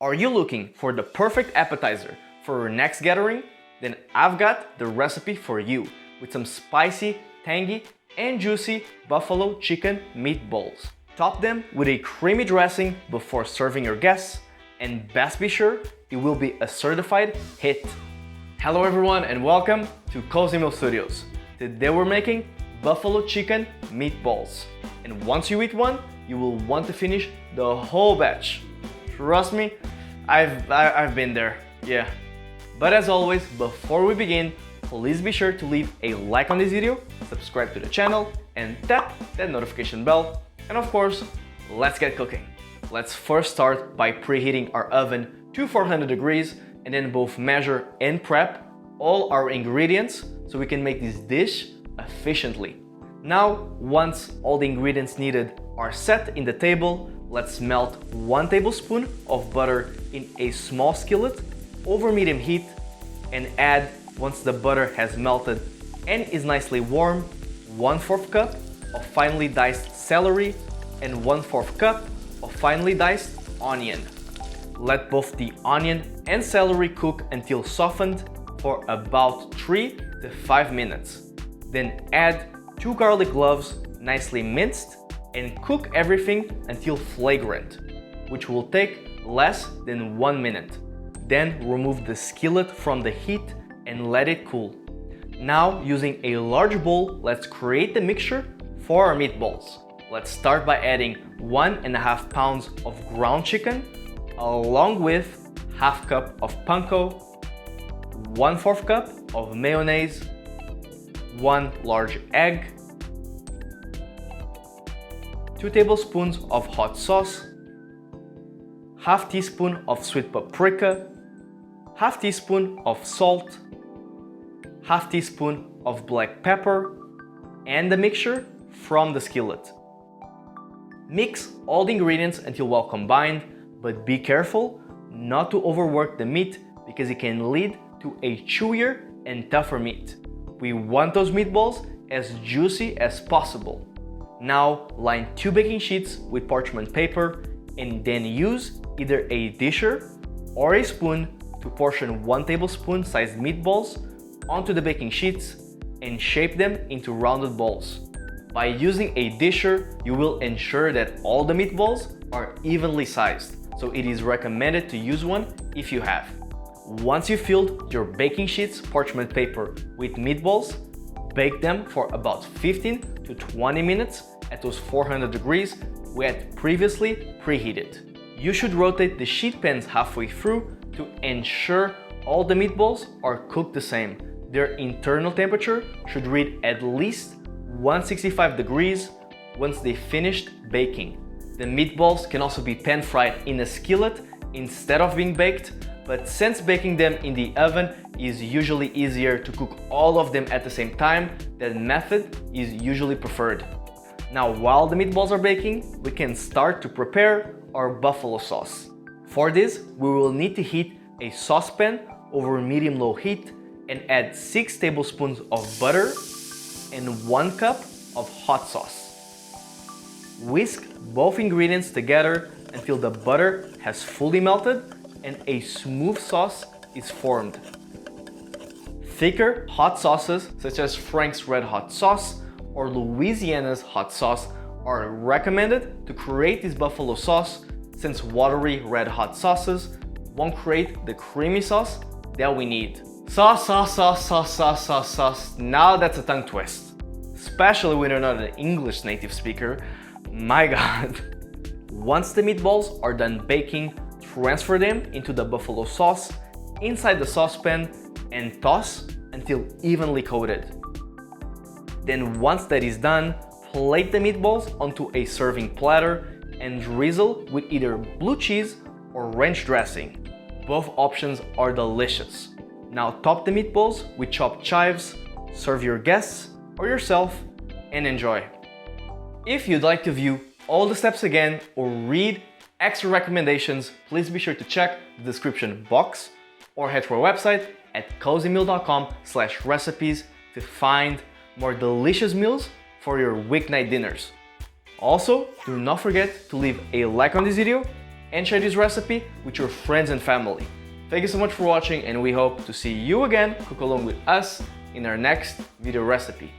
Are you looking for the perfect appetizer for your next gathering? Then I've got the recipe for you with some spicy, tangy, and juicy buffalo chicken meatballs. Top them with a creamy dressing before serving your guests, and best be sure it will be a certified hit. Hello everyone and welcome to Cozymeal Studios. Today we're making buffalo chicken meatballs. And once you eat one, you will want to finish the whole batch. Trust me, I've been there, yeah. But as always, before we begin, please be sure to leave a like on this video, subscribe to the channel, and tap that notification bell. And of course, let's get cooking. Let's first start by preheating our oven to 400 degrees and then both measure and prep all our ingredients so we can make this dish efficiently. Now, once all the ingredients needed are set in the table, let's melt 1 tablespoon of butter in a small skillet over medium heat and add, once the butter has melted and is nicely warm, 1/4 cup of finely diced celery and 1/4 cup of finely diced onion. Let both the onion and celery cook until softened for about 3 to 5 minutes. Then add 2 garlic cloves nicely minced and cook everything until flagrant, which will take less than 1 minute. Then remove the skillet from the heat and let it cool. Now, using a large bowl, let's create the mixture for our meatballs. Let's start by adding 1.5 pounds of ground chicken, along with 1/2 cup of panko, 1/4 cup of mayonnaise, 1 large egg, 2 tablespoons of hot sauce, 1/2 teaspoon of sweet paprika, 1/2 teaspoon of salt, 1/2 teaspoon of black pepper, and the mixture from the skillet. Mix all the ingredients until well combined, but be careful not to overwork the meat because it can lead to a chewier and tougher meat. We want those meatballs as juicy as possible. Now, line 2 baking sheets with parchment paper and then use either a disher or a spoon to portion 1 tablespoon sized meatballs onto the baking sheets and shape them into rounded balls. By using a disher, you will ensure that all the meatballs are evenly sized, so it is recommended to use one if you have. Once you filled your baking sheets parchment paper with meatballs, bake them for about 15 to 20 minutes at those 400 degrees we had previously preheated. You should rotate the sheet pans halfway through to ensure all the meatballs are cooked the same. Their internal temperature should read at least 165 degrees once they finished baking. The meatballs can also be pan fried in a skillet instead of being baked, but since baking them in the oven is usually easier to cook all of them at the same time, that method is usually preferred. Now, while the meatballs are baking, we can start to prepare our buffalo sauce. For this, we will need to heat a saucepan over medium-low heat and add 6 tablespoons of butter and 1 cup of hot sauce. Whisk both ingredients together until the butter has fully melted and a smooth sauce is formed. Thicker hot sauces such as Frank's Red Hot Sauce or Louisiana's hot sauce are recommended to create this buffalo sauce, since watery red hot sauces won't create the creamy sauce that we need. Sauce. Now that's a tongue twist, especially when you're not an English native speaker. My God. Once the meatballs are done baking, transfer them into the buffalo sauce inside the saucepan and toss until evenly coated. Then once that is done, plate the meatballs onto a serving platter and drizzle with either blue cheese or ranch dressing. Both options are delicious. Now top the meatballs with chopped chives, serve your guests or yourself, and enjoy. If you'd like to view all the steps again or read extra recommendations, please be sure to check the description box or head to our website at cozymeal.com/recipes to find more delicious meals for your weeknight dinners. Also, do not forget to leave a like on this video and share this recipe with your friends and family. Thank you so much for watching, and we hope to see you again cook along with us in our next video recipe.